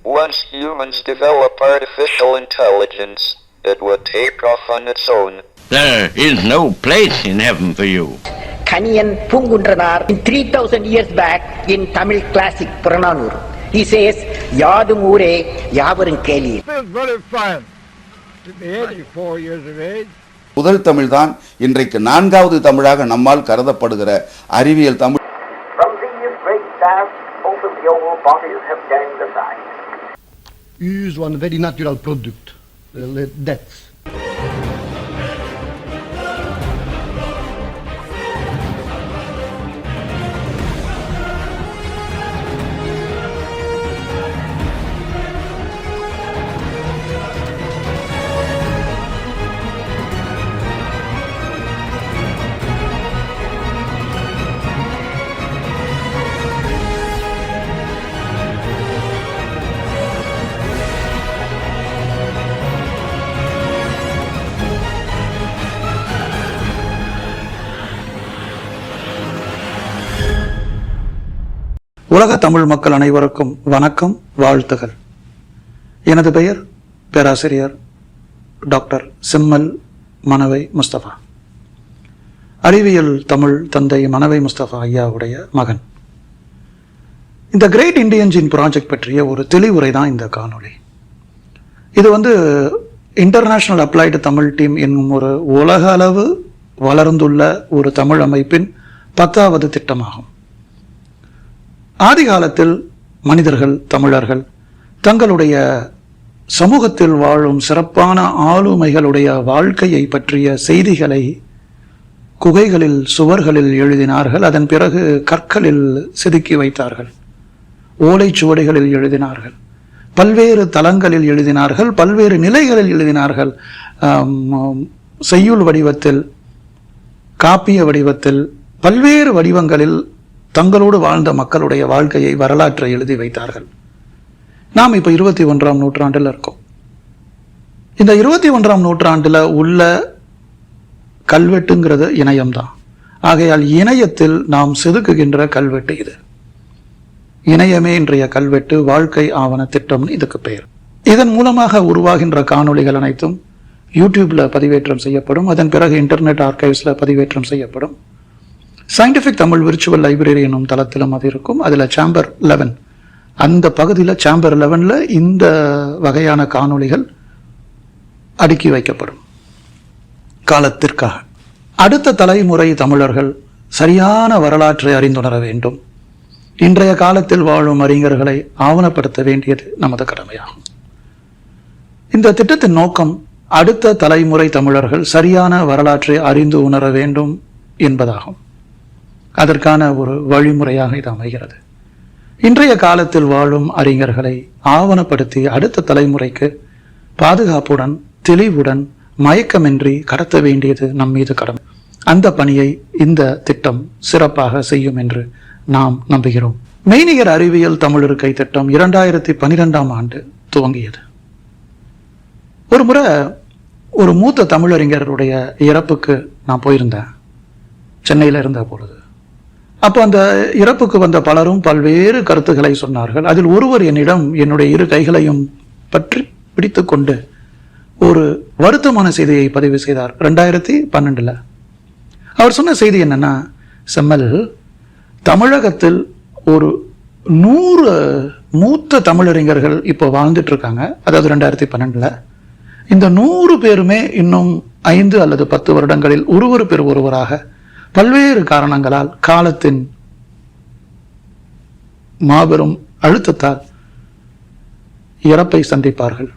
Once humans develop artificial intelligence, it would take off on its own. There is no place in heaven for you. Kaniyan Pungundranar in 3000 years back in Tamil classic Purananur. He says, Yadum Ure, Yavarum Keli. Feels very fine. To be 84 years of age. முதல் தமிழ் தான் இன்றைக்கு நான்காவது தமிழாக நம்மால் கருதப்படுகிற அறிவியல் Tamil. From these great stars, both of your bodies have gained the sight. Use one very natural product, death. உலக தமிழ் மக்கள் அனைவருக்கும் வணக்கம், வாழ்த்துகள். எனது பெயர் பேராசிரியர் டாக்டர் செம்மல் மனவை முஸ்தபா. அறிவியல் தமிழ் தந்தை மனவை முஸ்தபா ஐயாவுடைய மகன். இந்த கிரேட் இண்டியன் ஜீன் ப்ராஜெக்ட் பற்றிய ஒரு தெளிவுரை தான் இந்த காணொளி. இது இன்டர்நேஷனல் அப்ளைடு தமிழ் டீம் என்னும் ஒரு உலக அளவு வளர்ந்துள்ள ஒரு தமிழ் அமைப்பின் 10வது திட்டமாகும். ஆதி காலத்தில் மனிதர்கள், தமிழர்கள் தங்களுடைய சமூகத்தில் வாழும் சிறப்பான ஆளுமைகளுடைய வாழ்க்கையை பற்றிய செய்திகளை குகைகளில், சுவர்களில் எழுதினார்கள். அதன் பிறகு கற்களில் செதுக்கி வைத்தார்கள், ஓலைச்சுவடிகளில் எழுதினார்கள், பல்வேறு தளங்களில் எழுதினார்கள், பல்வேறு நிலைகளில் எழுதினார்கள். செய்யுள் வடிவத்தில், காப்பிய வடிவத்தில், பல்வேறு வடிவங்களில் தங்களோடு வாழ்ந்த மக்களுடைய வாழ்க்கையை, வரலாற்றை எழுதி வைத்தார்கள். நாம் இப்போ 21ஆம் நூற்றாண்டில் இருக்கோம். இந்த 21ஆம் நூற்றாண்டில் உள்ள கல்வெட்டுங்கிறது இணையம்தான். ஆகையால் இணையத்தில் நாம் செதுக்குகின்ற கல்வெட்டு இது. இணையமே இன்றைய கல்வெட்டு, வாழ்க்கை ஆவண திட்டம்னு இதுக்கு பெயர். இதன் மூலமாக உருவாகின்ற காணொளிகள் அனைத்தும் யூடியூப்ல பதிவேற்றம் செய்யப்படும். அதன் பிறகு இன்டர்நெட் ஆர்கைவ்ஸ்ல பதிவேற்றம் செய்யப்படும். சயின்டிஃபிக் தமிழ் விர்ச்சுவல் லைப்ரரி என்னும் தளத்திலும் அது இருக்கும். அதில் சேம்பர் 11, அந்த பகுதியில் சேம்பர் 11ல் இந்த வகையான காணொளிகள் அடுக்கி வைக்கப்படும். காலத்திற்காக அடுத்த தலைமுறை தமிழர்கள் சரியான வரலாற்றை அறிந்துணர வேண்டும். இன்றைய காலத்தில் வாழும் அறிஞர்களை ஆவணப்படுத்த வேண்டியது நமது கடமையாகும். இந்த திட்டத்தின் நோக்கம் அடுத்த தலைமுறை தமிழர்கள் சரியான வரலாற்றை அறிந்து உணர வேண்டும் என்பதாகும். அதற்கான ஒரு வழிமுறையாக இது அமைகிறது. இன்றைய காலத்தில் வாழும் அறிஞர்களை ஆவணப்படுத்தி அடுத்த தலைமுறைக்கு பாதுகாப்புடன், தெளிவுடன், மயக்கமின்றி கடத்த வேண்டியது நம் மீது கடமை. அந்த பணியை இந்த திட்டம் சிறப்பாக செய்யும் என்று நாம் நம்புகிறோம். மெய்நிகர் அறிவியல் தமிழ் இருக்கை திட்டம் 2012ஆம் ஆண்டு துவங்கியது. ஒரு முறை ஒரு மூத்த தமிழறிஞருடைய இறப்புக்கு நான் போயிருந்தேன், சென்னையில் இருந்த பொழுது. அப்போ அந்த இறப்புக்கு வந்த பலரும் பல்வேறு கருத்துக்களை சொன்னார்கள். அதில் ஒருவர் என்னிடம் என்னுடைய இரு கைகளையும் பற்றி பிடித்து கொண்டு ஒரு வருத்தமான செய்தியை பதிவு செய்தார். 2012 அவர் சொன்ன செய்தி என்னன்னா, செம்மல், தமிழகத்தில் ஒரு 100 மூத்த தமிழறிஞர்கள் இப்போ வாழ்ந்துட்டு இருக்காங்க. அதாவது 2012 இந்த 100 பேருமே இன்னும் 5 அல்லது 10 வருடங்களில் ஒருவர் பேர் ஒருவராக பல்வேறு காரணங்களால், காலத்தின் மாபெரும் அழுத்தத்தால் இறப்பை சந்திப்பார்கள்,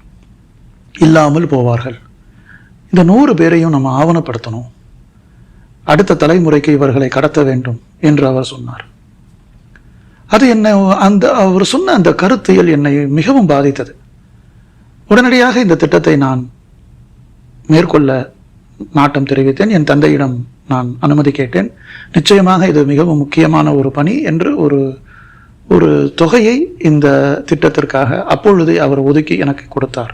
இல்லாமல் போவார்கள். இந்த 100 பேரையும் நம்ம ஆவணப்படுத்தணும், அடுத்த தலைமுறைக்கு இவர்களை கடத்த வேண்டும் என்று அவர் சொன்னார். அது அவர் சொன்ன அந்த கருத்தியல் என்னை மிகவும் பாதித்தது. உடனடியாக இந்த திட்டத்தை நான் மேற்கொள்ள நாட்டம் தெரிவித்தேன். என் தந்தையிடம் நான் அனுமதி கேட்டேன். நிச்சயமாக இது மிகவும் முக்கியமான ஒரு பணி என்று ஒரு தொகையை இந்த திட்டத்திற்காக அப்பொழுதே அவர் ஒதுக்கி எனக்கு கொடுத்தார்.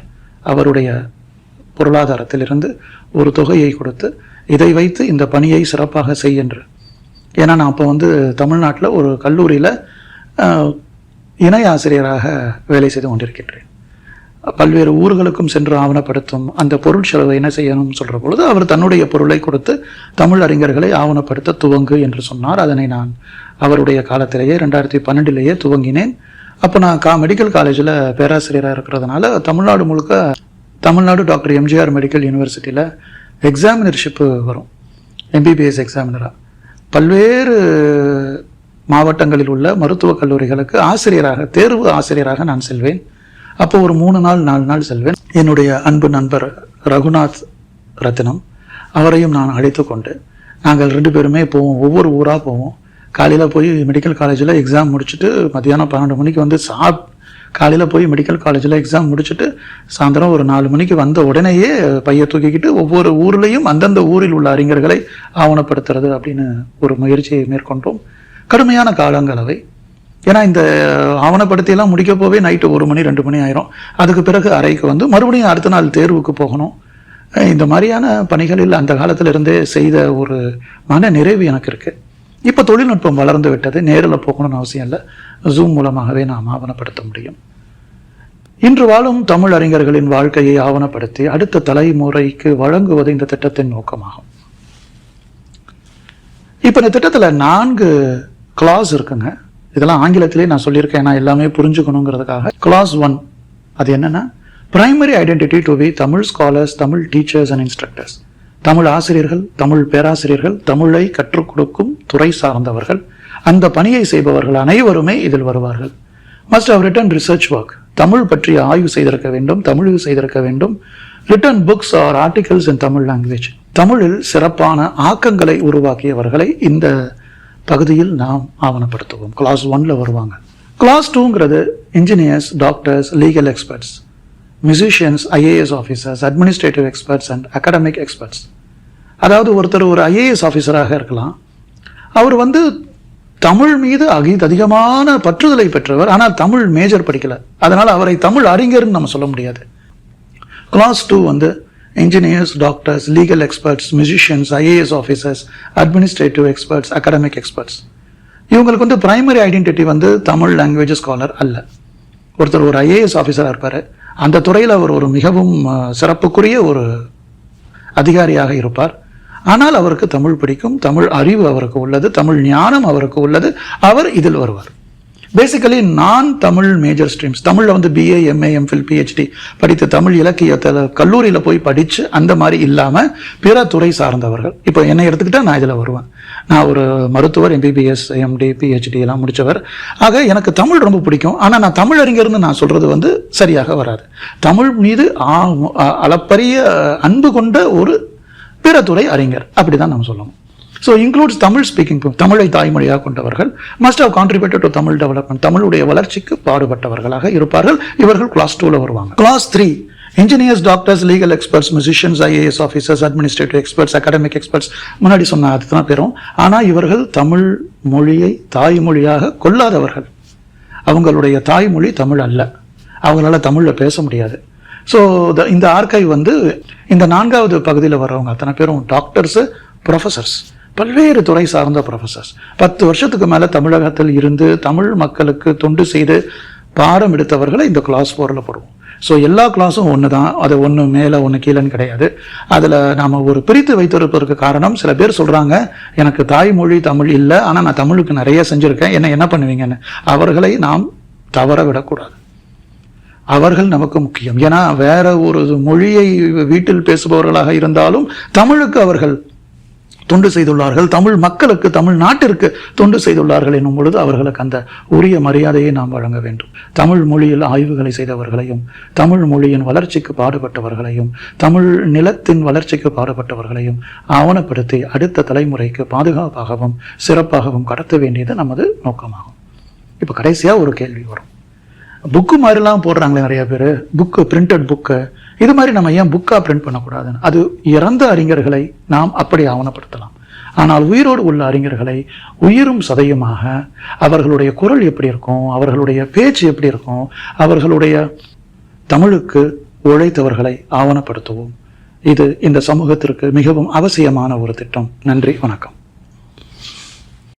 அவருடைய பொருளாதாரத்திலிருந்து ஒரு தொகையை கொடுத்து, இதை வைத்து இந்த பணியை சிறப்பாக செய் என்று. ஏன்னா நான் அப்போ தமிழ்நாட்டில் ஒரு கல்லூரியில் இணை ஆசிரியராக வேலை செய்து கொண்டிருக்கின்றேன். பல்வேறு ஊர்களுக்கும் சென்று ஆவணப்படுத்தும் அந்த பொருள் செலவை என்ன செய்யணும்னு சொல்கிற பொழுது அவர் தன்னுடைய பொருளை கொடுத்து தமிழ் அறிஞர்களை ஆவணப்படுத்த துவங்கு என்று சொன்னார். அதனை நான் அவருடைய காலத்திலேயே 2012 துவங்கினேன். அப்போ நான் மெடிக்கல் காலேஜில் பேராசிரியராக இருக்கிறதுனால தமிழ்நாடு முழுக்க தமிழ்நாடு டாக்டர் எம்ஜிஆர் மெடிக்கல் யூனிவர்சிட்டியில் எக்ஸாமினர்ஷிப்பு வரும், MBBS எக்ஸாமினராக. பல்வேறு மாவட்டங்களில் உள்ள மருத்துவக் கல்லூரிகளுக்கு ஆசிரியராக, தேர்வு ஆசிரியராக நான் செல்வேன். அப்போ ஒரு 3 நாள் 4 நாள் செல்வேன். என்னுடைய அன்பு நண்பர் ரகுநாத் ரத்னம் அவரையும் நான் அழைத்து கொண்டு நாங்கள் 2 பேருமே போவோம், ஒவ்வொரு ஊராக போவோம். காலையில் போய் மெடிக்கல் காலேஜில் எக்ஸாம் முடிச்சுட்டு மத்தியானம் 12 மணிக்கு வந்து காலையில் போய் மெடிக்கல் காலேஜில் எக்ஸாம் முடிச்சுட்டு சாயந்தரம் ஒரு 4 மணிக்கு வந்த உடனேயே பையை தூக்கிக்கிட்டு ஒவ்வொரு ஊர்லேயும் அந்தந்த ஊரில் உள்ள அறிஞர்களை ஆவணப்படுத்துறது அப்படின்னு ஒரு முயற்சியை மேற்கொண்டோம். கடுமையான காலங்கள் அவை. ஏன்னா இந்த ஆவணப்படுத்தியெல்லாம் முடிக்க போவே நைட்டு 1 மணி 2 மணி ஆயிரும். அதுக்கு பிறகு அறைக்கு வந்து மறுபடியும் அடுத்த நாள் தேர்வுக்கு போகணும். இந்த மாதிரியான பணிகளில் அந்த காலத்தில் இருந்தே செய்த ஒரு மன நிறைவு எனக்கு இருக்குது. இப்போ தொழில்நுட்பம் வளர்ந்து விட்டது, நேரில் போகணும்னு அவசியம் இல்லை, ஜூம் மூலமாகவே நாம் ஆவணப்படுத்த முடியும். இன்று வாழும் தமிழ் அறிஞர்களின் வாழ்க்கையை ஆவணப்படுத்தி அடுத்த தலைமுறைக்கு வழங்குவது இந்த திட்டத்தின் நோக்கமாகும். இப்போ இந்த திட்டத்தில் 4 கிளாஸ் இருக்குங்க. இதெல்லாம் ஆங்கிலத்திலே நான் சொல்லியிருக்கேன், நான் எல்லாமே புரிஞ்சுக்கணுங்கிறதுக்காக. கிளாஸ் 1 அது என்னன்னா, primary identity to be Tamil scholars, Tamil teachers and instructors. Tamil ஆசிரியர்கள், தமிழ் பேராசிரியர்கள், தமிழை கற்றுக் கொடுக்கும் துறை சார்ந்தவர்கள், அந்த பணியை செய்பவர்கள் அனைவருமே இதில் வருவார்கள். Must have written research work, Tamil பற்றி ஆய்வு செய்திருக்க வேண்டும், தமிழில் செய்திருக்க வேண்டும். Written books or articles in Tamil language, தமிழில் சிறப்பான ஆக்கங்களை உருவாக்கியவர்களை இந்த பகுதியில் நாம் ஆவணப்படுத்துவோம். கிளாஸ் 1ல் வருவாங்க. கிளாஸ் 2ங்கிறது engineers, doctors, legal experts, musicians, IAS officers, administrative experts and academic experts. அதாவது ஒருத்தர் ஒரு IAS ஆஃபீஸராக இருக்கலாம், அவர் வந்து தமிழ் மீது அதிகமான பற்றுதலை பெற்றவர், ஆனால் தமிழ் மேஜர் படிக்கல, அதனால் அவரை தமிழ் அறிஞர்னு நம்ம சொல்ல முடியாது. கிளாஸ் 2 வந்து engineers, doctors, legal experts, musicians, IAS officers, administrative experts, academic experts. இவங்களுக்கு வந்து பிரைமரி ஐடென்டிட்டி வந்து தமிழ் லாங்குவேஜ் ஸ்காலர் அல்ல. ஒருத்தர் ஒரு IAS ஆஃபீஸராக இருப்பார், அந்த துறையில் அவர் ஒரு மிகவும் சிறப்புக்குரிய ஒரு அதிகாரியாக இருப்பார், ஆனால் அவருக்கு தமிழ் பிடிக்கும், தமிழ் அறிவு அவருக்கு உள்ளது, தமிழ் ஞானம் அவருக்கு உள்ளது, அவர் இதில் வருவார். பேசிக்கலி நான் தமிழ் மேஜர் ஸ்ட்ரீம்ஸ், தமிழில் வந்து BA, MA, MPhil, PhD படித்து தமிழ் இலக்கியத்தில் கல்லூரியில் போய் படித்து அந்த மாதிரி இல்லாமல் பிற துறை சார்ந்தவர்கள். இப்போ என்னை எடுத்துக்கிட்டால் நான் இதில் வருவேன். நான் ஒரு மருத்துவர், MBBS, MD, PhD எல்லாம் முடித்தவர். ஆக எனக்கு தமிழ் ரொம்ப பிடிக்கும், ஆனால் நான் தமிழறிஞர்னு நான் சொல்கிறது வந்து சரியாக வராது. தமிழ் மீது அளப்பரிய அன்பு கொண்ட ஒரு பிற துறை அறிஞர், அப்படி தான் நம்ம சொல்லணும். ஸோ இன்க்ளூட்ஸ் தமிழ் ஸ்பீக்கிங், தமிழை தாய்மொழியாக கொண்டவர்கள், must have contributed to Tamil development, தமிழுடைய வளர்ச்சிக்கு பாடுபட்டவர்களாக இருப்பார்கள். இவர்கள் கிளாஸ் 2ல வருவாங்க. Class 3 engineers, doctors, legal experts, musicians, IAS officers, administrative experts, academic experts. முன்னாடி சொன்ன அதுதான் பேரும். ஆனால் இவர்கள் தமிழ் மொழியை தாய்மொழியாக கொள்ளாதவர்கள். அவங்களுடைய தாய்மொழி தமிழ் அல்ல, அவங்களால தமிழில் பேச முடியாது. ஸோ இந்த ஆர்கைவ் வந்து இந்த 4வது பகுதியில் வர்றவங்க அத்தனை பேரும் டாக்டர்ஸு, ப்ரொஃபஸர்ஸ், பல்வேறு துறை சார்ந்த ப்ரொஃபஸர்ஸ். 10 வருஷத்துக்கு மேலே தமிழகத்தில் இருந்து தமிழ் மக்களுக்கு தொண்டு செய்து பாடம் எடுத்தவர்களை இந்த கிளாஸ் 4ல் போடுவோம். ஸோ எல்லா கிளாஸும் ஒன்று தான், அது ஒன்று மேலே ஒன்று கீழேன்னு கிடையாது. அதில் நாம் ஒரு பிரித்து வைத்திருப்பதற்கு காரணம், சில பேர் சொல்கிறாங்க எனக்கு தாய்மொழி தமிழ் இல்லை, ஆனால் நான் தமிழுக்கு நிறைய செஞ்சுருக்கேன், என்ன பண்ணுவீங்கன்னு. அவர்களை நாம் தவற விடக்கூடாது, அவர்கள் நமக்கு முக்கியம். ஏன்னா வேற ஒரு மொழியை வீட்டில் பேசுபவர்களாக இருந்தாலும் தமிழுக்கு அவர்கள் தொண்டு செய்துள்ளார்கள், தமிழ் மக்களுக்கு, தமிழ் நாட்டிற்கு தொண்டு செய்துள்ளார்கள் என்னும் பொழுது அவர்களுக்கு அந்த உரிய மரியாதையை நாம் வழங்க வேண்டும். தமிழ் மொழியில் ஆய்வுகளை செய்தவர்களையும், தமிழ் மொழியின் வளர்ச்சிக்கு பாடுபட்டவர்களையும், தமிழ் நிலத்தின் வளர்ச்சிக்கு பாடுபட்டவர்களையும் ஆவணப்படுத்தி அடுத்த தலைமுறைக்கு பாதுகாப்பாகவும் சிறப்பாகவும் கடத்த வேண்டியது நமது நோக்கமாகும். இப்போ கடைசியாக ஒரு கேள்வி வரும், புக்கு மாதிரிலாம் போடுறாங்களே நிறைய பேர், புக்கு, பிரிண்டட் புக்கு, இது மாதிரி நம்ம ஏன் புக்காக பிரிண்ட் பண்ணக்கூடாதுன்னு. அது இறந்த அறிஞர்களை நாம் அப்படி ஆவணப்படுத்தலாம், ஆனால் உயிரோடு உள்ள அறிஞர்களை உயிரும் சதையுமாக அவர்களுடைய குரல் எப்படி இருக்கும், அவர்களுடைய பேச்சு எப்படி இருக்கும், அவர்களுடைய தமிழுக்கு உழைத்தவர்களை ஆவணப்படுத்துவோம். இது இந்த சமூகத்திற்கு மிகவும் அவசியமான ஒரு திட்டம். நன்றி, வணக்கம்.